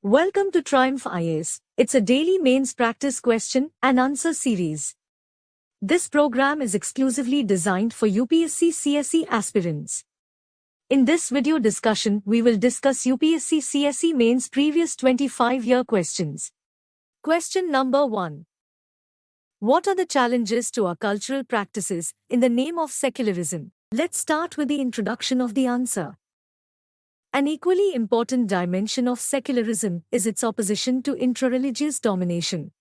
Welcome to Triumph IAS. It's a daily mains practice question and answer series. This program is exclusively designed for UPSC CSE aspirants. In this video discussion, we will discuss UPSC CSE mains previous 25-year questions. Question number 1. What are the challenges to our cultural practices in the name of secularism? Let's start with the introduction of the answer. An equally important dimension of secularism is its opposition to intrareligious domination.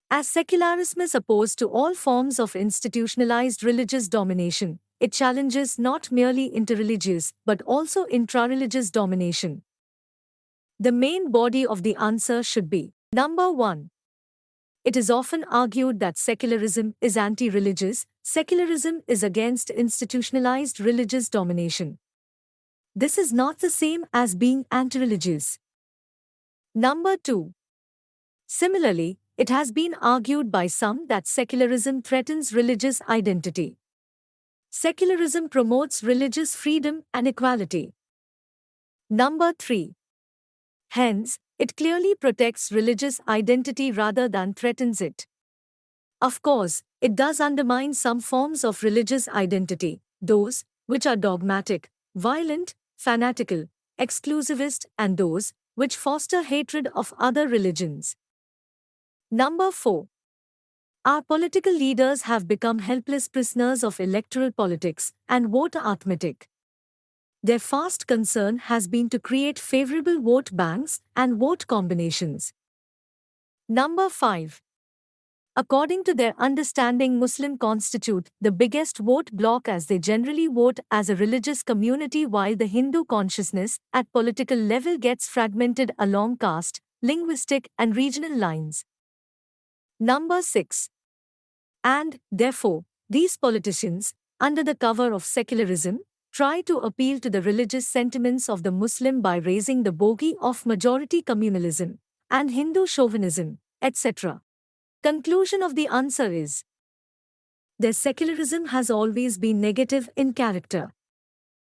As secularism is opposed to all forms of institutionalized religious domination, it challenges not merely interreligious but also intrareligious domination. The main body of the answer should be number 1. It is often argued that secularism is anti-religious. Secularism is against institutionalized religious domination. This is not the same as being anti-religious. Number 2. Similarly, it has been argued by some that secularism threatens religious identity. Secularism promotes religious freedom and equality. Number 3. Hence, it clearly protects religious identity rather than threatens it. Of course, it does undermine some forms of religious identity, those which are dogmatic, violent, fanatical, exclusivist, and those which foster hatred of other religions. Number 4. Our political leaders have become helpless prisoners of electoral politics and vote arithmetic. Their first concern has been to create favorable vote banks and vote combinations. Number 5. According to their understanding, Muslims constitute the biggest vote bloc as they generally vote as a religious community, while the Hindu consciousness at political level gets fragmented along caste, linguistic, and regional lines. Number 6. And, therefore, these politicians, under the cover of secularism, try to appeal to the religious sentiments of the Muslim by raising the bogey of majority communalism and Hindu chauvinism, etc. Conclusion of the answer is: their secularism has always been negative in character.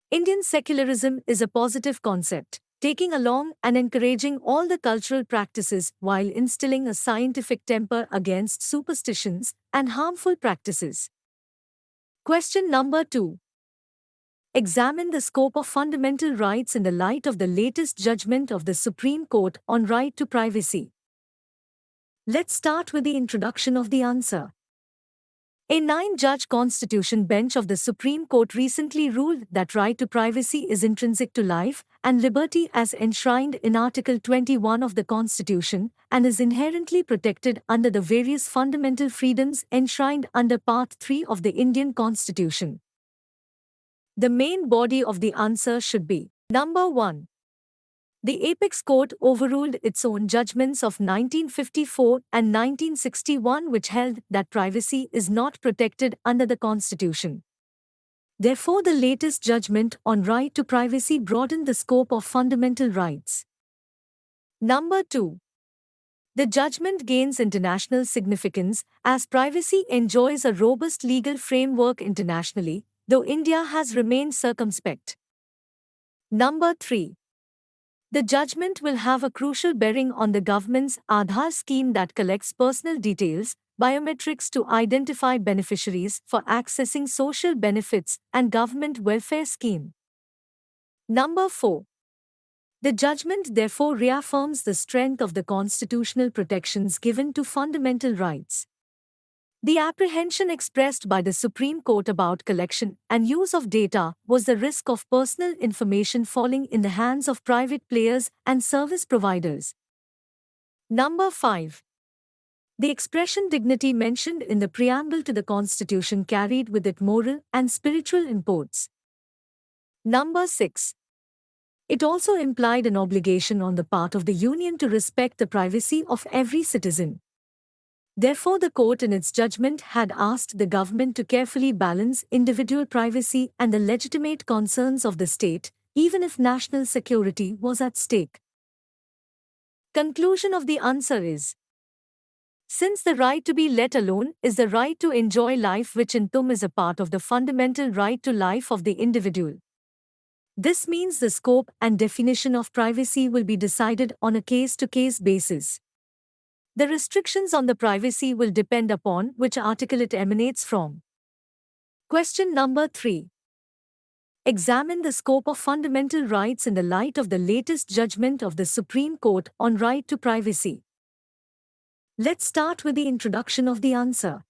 Indian secularism is a positive concept, taking along and encouraging all the cultural practices while instilling a scientific temper against superstitions and harmful practices. Question number 2. Examine the scope of fundamental rights in the light of the latest judgment of the Supreme Court on right to privacy. Let's start with the introduction of the answer. A 9-judge constitution bench of the Supreme Court recently ruled that right to privacy is intrinsic to life and liberty as enshrined in Article 21 of the Constitution and is inherently protected under the various fundamental freedoms enshrined under Part 3 of the Indian Constitution. The main body of the answer should be number 1. The Apex Court overruled its own judgments of 1954 and 1961, which held that privacy is not protected under the Constitution. Therefore, the latest judgment on right to privacy broadened the scope of fundamental rights. Number 2. The judgment gains international significance as privacy enjoys a robust legal framework internationally, though India has remained circumspect. Number 3. The judgment will have a crucial bearing on the government's Aadhaar scheme that collects personal details, biometrics to identify beneficiaries for accessing social benefits and government welfare scheme. Number 4. The judgment therefore reaffirms the strength of the constitutional protections given to fundamental rights. The apprehension expressed by the Supreme Court about collection and use of data was the risk of personal information falling in the hands of private players and service providers. Number 5. The expression dignity mentioned in the preamble to the Constitution carried with it moral and spiritual imports. Number 6. It also implied an obligation on the part of the Union to respect the privacy of every citizen. Therefore, the court in its judgment had asked the government to carefully balance individual privacy and the legitimate concerns of the state, even if national security was at stake. Conclusion of the answer is: since the right to be let alone is the right to enjoy life, which in tum is a part of the fundamental right to life of the individual, This means the scope and definition of privacy will be decided on a case-to-case basis. The restrictions on the privacy will depend upon which article it emanates from. Question number 3. Examine the scope of fundamental rights in the light of the latest judgment of the Supreme Court on right to privacy. Let's start with the introduction of the answer.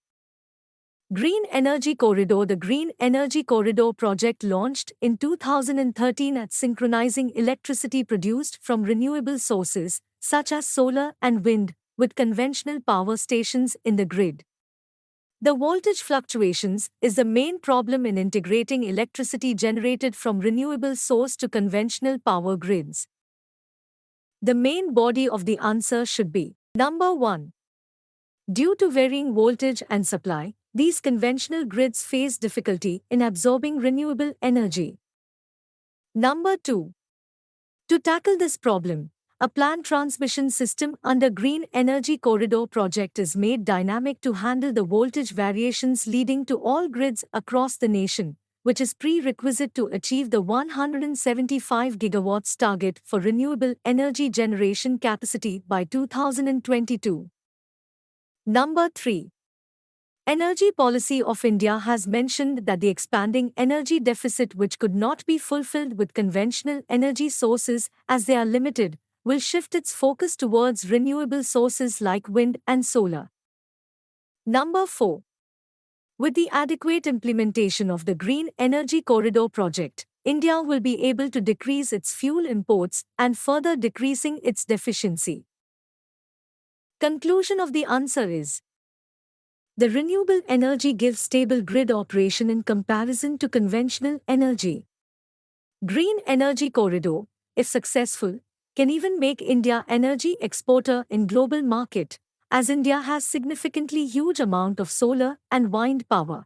Green Energy Corridor. The Green Energy Corridor project launched in 2013 at synchronizing electricity produced from renewable sources, such as solar and wind, with conventional power stations in the grid. The voltage fluctuations is the main problem in integrating electricity generated from renewable source to conventional power grids. The main body of the answer should be number 1. Due to varying voltage and supply, these conventional grids face difficulty in absorbing renewable energy. Number 2. To tackle this problem, a planned transmission system under Green Energy Corridor project is made dynamic to handle the voltage variations leading to all grids across the nation, which is prerequisite to achieve the 175 gigawatts target for renewable energy generation capacity by 2022. Number 3. Energy Policy of India has mentioned that the expanding energy deficit, which could not be fulfilled with conventional energy sources as they are limited, will shift its focus towards renewable sources like wind and solar. Number 4. With the adequate implementation of the Green Energy Corridor project, India will be able to decrease its fuel imports and further decreasing its deficiency. Conclusion of the answer is: the renewable energy gives stable grid operation in comparison to conventional energy. Green Energy Corridor, if successful, can even make India energy exporter in global market, as India has significantly huge amount of solar and wind power.